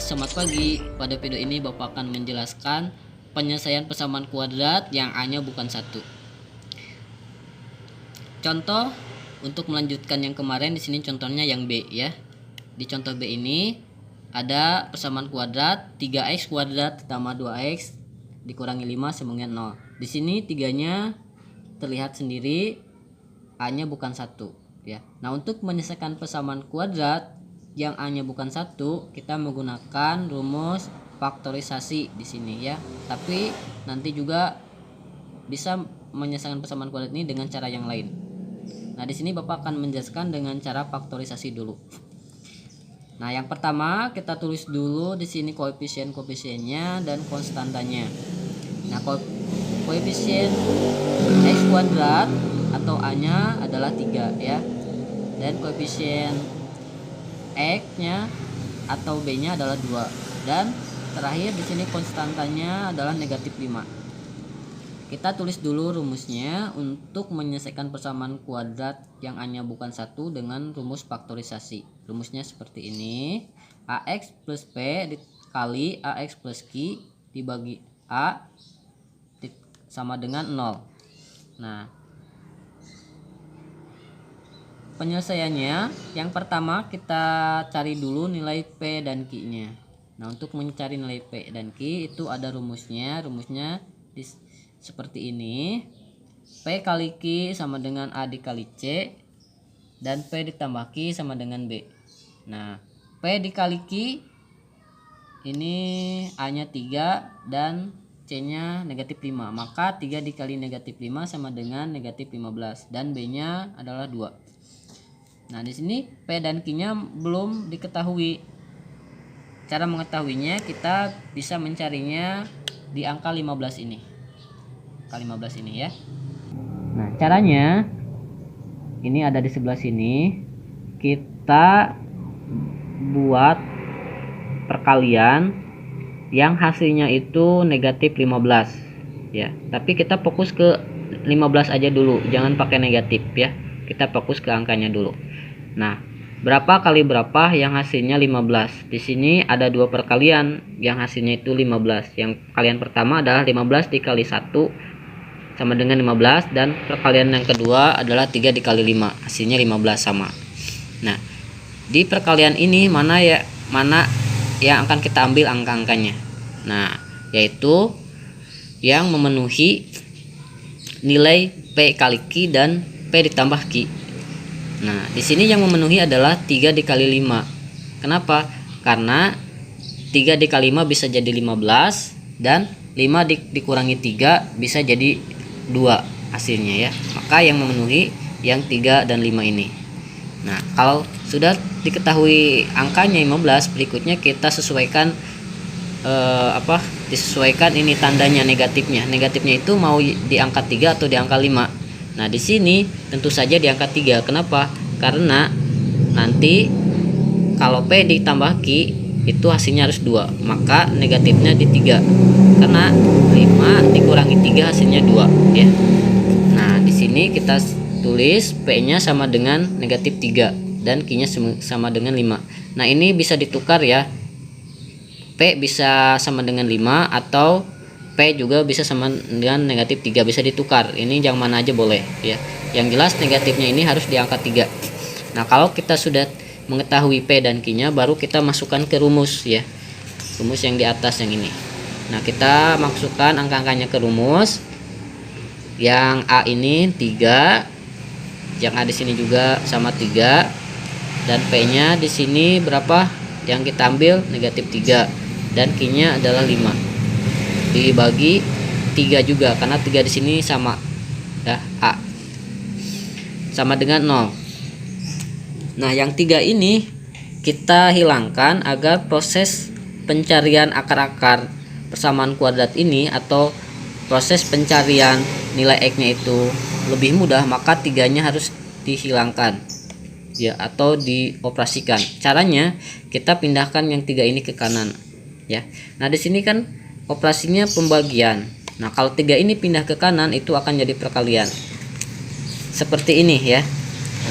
anak-anak, selamat pagi. Pada video ini Bapak akan menjelaskan penyelesaian persamaan kuadrat yang A-nya bukan 1. Contoh untuk melanjutkan yang kemarin, di sini contohnya yang B ya. Di contoh B ini ada persamaan kuadrat 3x kuadrat ditambah 2x dikurangi 5 sama dengan 0. Di sini 3-nya terlihat sendiri, A-nya bukan 1 ya. Nah, untuk menyelesaikan persamaan kuadrat yang A-nya bukan 1, kita menggunakan rumus faktorisasi di sini ya. Tapi nanti juga bisa menyelesaikan persamaan kuadrat ini dengan cara yang lain. Nah, di sini Bapak akan menjelaskan dengan cara faktorisasi dulu. Nah, yang pertama kita tulis dulu di sini koefisien-koefisiennya dan konstantanya. Nah, koefisien x kuadrat atau A-nya adalah 3 ya. Dan koefisien X-nya atau B-nya adalah 2, dan terakhir di sini konstantanya adalah negatif 5. Kita tulis dulu rumusnya untuk menyelesaikan persamaan kuadrat yang A-nya bukan 1 dengan rumus faktorisasi. Rumusnya seperti ini: AX plus P dikali AX plus Q dibagi A sama dengan 0. Nah, penyelesaiannya, yang pertama kita cari dulu nilai P dan Q-nya. Nah, untuk mencari nilai P dan Q itu ada rumusnya. Rumusnya seperti ini: P kali Q sama dengan A dikali C, dan P ditambah Q sama dengan B. Nah, P dikali Q ini A-nya 3 dan C-nya negatif 5. Maka 3 dikali negatif 5 sama dengan negatif 15, dan B-nya adalah 2. Nah, di sini P dan Q-nya belum diketahui. Cara mengetahuinya, kita bisa mencarinya di angka 15 ini. Angka 15 ini ya. Nah, caranya ini ada di sebelah sini. Kita buat perkalian yang hasilnya itu negatif 15 ya. Tapi kita fokus ke 15 aja dulu, jangan pakai negatif ya. Kita fokus ke angkanya dulu. Nah, berapa kali berapa yang hasilnya 15? Di sini ada dua perkalian yang hasilnya itu 15. Yang perkalian pertama adalah 15 dikali 1 sama dengan 15, dan perkalian yang kedua adalah 3 dikali 5, hasilnya 15 sama. Nah, di perkalian ini mana yang akan kita ambil angka-angkanya? Nah, yaitu yang memenuhi nilai P kali Q dan P ditambah Q. Nah, di sini yang memenuhi adalah 3 dikali 5. Kenapa? Karena 3 dikali 5 bisa jadi 15, dan 5 dikurangi 3 bisa jadi 2 hasilnya ya. Maka yang memenuhi yang 3 dan 5 ini. Nah, kalau sudah diketahui angkanya 15, berikutnya kita sesuaikan disesuaikan ini tandanya negatifnya. Negatifnya itu mau di angka 3 atau di angka 5. Nah, di sini tentu saja di angka 3. Kenapa? Karena nanti kalau P ditambah Q itu hasilnya harus 2, maka negatifnya di 3. Karena 5 dikurangi 3 hasilnya 2 ya. Nah, di sini kita tulis P-nya sama dengan negatif 3 dan Q-nya sama dengan 5. Nah, ini bisa ditukar ya. P bisa sama dengan 5 atau P juga bisa sama dengan negatif 3, bisa ditukar. Ini yang mana aja boleh ya. Yang jelas negatifnya ini harus di angka 3. Nah, kalau kita sudah mengetahui P dan Q-nya, baru kita masukkan ke rumus ya. Rumus yang di atas yang ini. Nah, kita masukkan angka-angkanya ke rumus. Yang A ini 3, yang A di sini juga sama 3, dan P-nya di sini berapa? Yang kita ambil negatif 3, dan Q-nya adalah 5. Dibagi 3 juga karena 3 di sini sama ya, A sama dengan 0. Nah, yang 3 ini kita hilangkan agar proses pencarian akar-akar persamaan kuadrat ini atau proses pencarian nilai X-nya itu lebih mudah, maka 3-nya harus dihilangkan ya, atau dioperasikan. Caranya kita pindahkan yang 3 ini ke kanan ya. Nah, di sini kan operasinya pembagian. Nah, kalau 3 ini pindah ke kanan itu akan jadi perkalian. Seperti ini ya.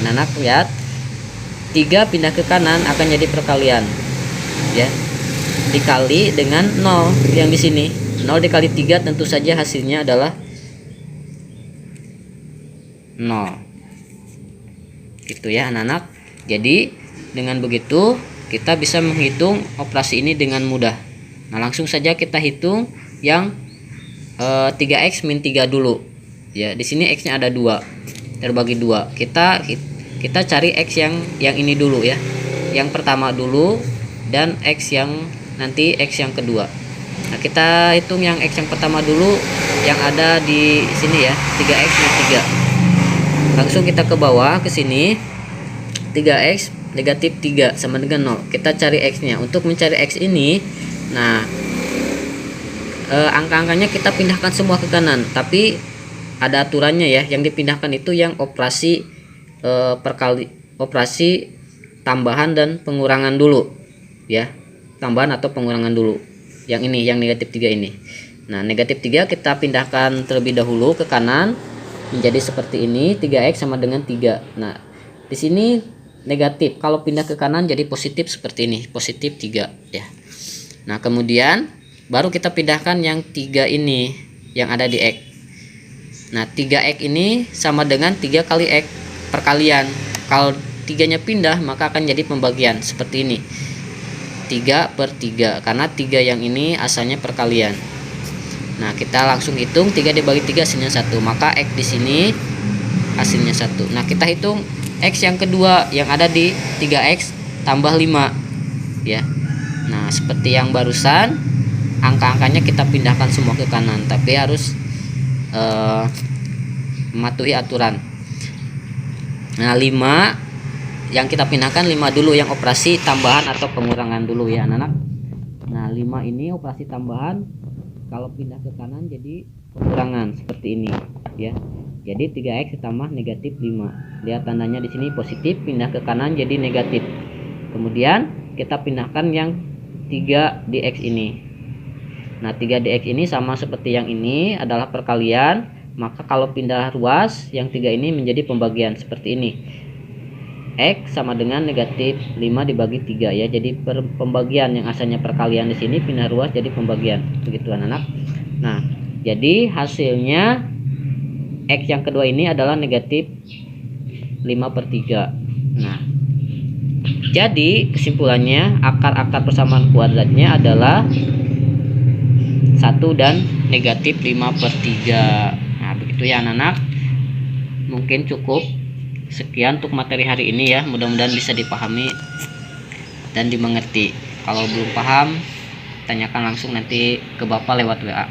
Anak-anak lihat, 3 pindah ke kanan akan jadi perkalian ya. dikali dengan 0 yang di sini. 0 dikali 3 tentu saja hasilnya adalah 0. Gitu ya anak-anak. Jadi dengan begitu kita bisa menghitung operasi ini dengan mudah. Nah, langsung saja kita hitung yang 3x min 3 dulu. Ya, di sini x-nya ada 2. Terbagi 2. Kita cari x yang ini dulu ya. Yang pertama dulu dan x yang nanti x yang kedua. Nah, kita hitung yang x yang pertama dulu yang ada di sini ya, 3x min 3. Langsung kita ke bawah ke sini. 3x negatif 3 sama dengan 0. Kita cari x-nya. Untuk mencari x ini, nah angka-angkanya kita pindahkan semua ke kanan, tapi ada aturannya ya. Yang dipindahkan itu yang operasi operasi tambahan dan pengurangan dulu ya. Tambahan atau pengurangan dulu. Yang ini, yang negatif 3 ini. Nah, negatif 3 kita pindahkan terlebih dahulu ke kanan menjadi seperti ini. 3x sama dengan 3. Nah, di sini negatif, kalau pindah ke kanan jadi positif seperti ini, positif 3 ya. Nah, kemudian baru kita pindahkan yang 3 ini yang ada di x. Nah, 3x ini sama dengan 3 kali x perkalian. Kalau 3-nya pindah maka akan jadi pembagian seperti ini, 3/3, karena 3 yang ini asalnya perkalian. Nah, kita langsung hitung 3 dibagi 3 hasilnya 1, maka x di sini hasilnya 1. Nah, kita hitung x yang kedua yang ada di 3x tambah 5 ya. Nah, seperti yang barusan, angka-angkanya kita pindahkan semua ke kanan, tapi harus mematuhi aturan. Nah, 5 yang kita pindahkan 5 dulu yang operasi tambahan atau pengurangan dulu ya anak-anak. Nah, 5 ini operasi tambahan, kalau pindah ke kanan jadi pengurangan seperti ini ya. Jadi 3x ditambah negatif 5. Lihat tandanya di sini positif, pindah ke kanan jadi negatif. Kemudian kita pindahkan yang 3 di x ini. Nah, 3 di x ini sama seperti yang ini adalah perkalian, maka kalau pindah ruas yang 3 ini menjadi pembagian seperti ini. X sama dengan negatif 5 dibagi 3 ya. Jadi pembagian yang asalnya perkalian di sini pindah ruas jadi pembagian. Begitu anak-anak. Nah, jadi hasilnya x yang kedua ini adalah negatif 5/3. Nah, jadi kesimpulannya akar-akar persamaan kuadratnya adalah 1 dan negatif 5/3. Nah, begitu ya anak-anak. Mungkin cukup sekian untuk materi hari ini ya. Mudah-mudahan bisa dipahami dan dimengerti. Kalau belum paham, tanyakan langsung nanti ke Bapak lewat WA.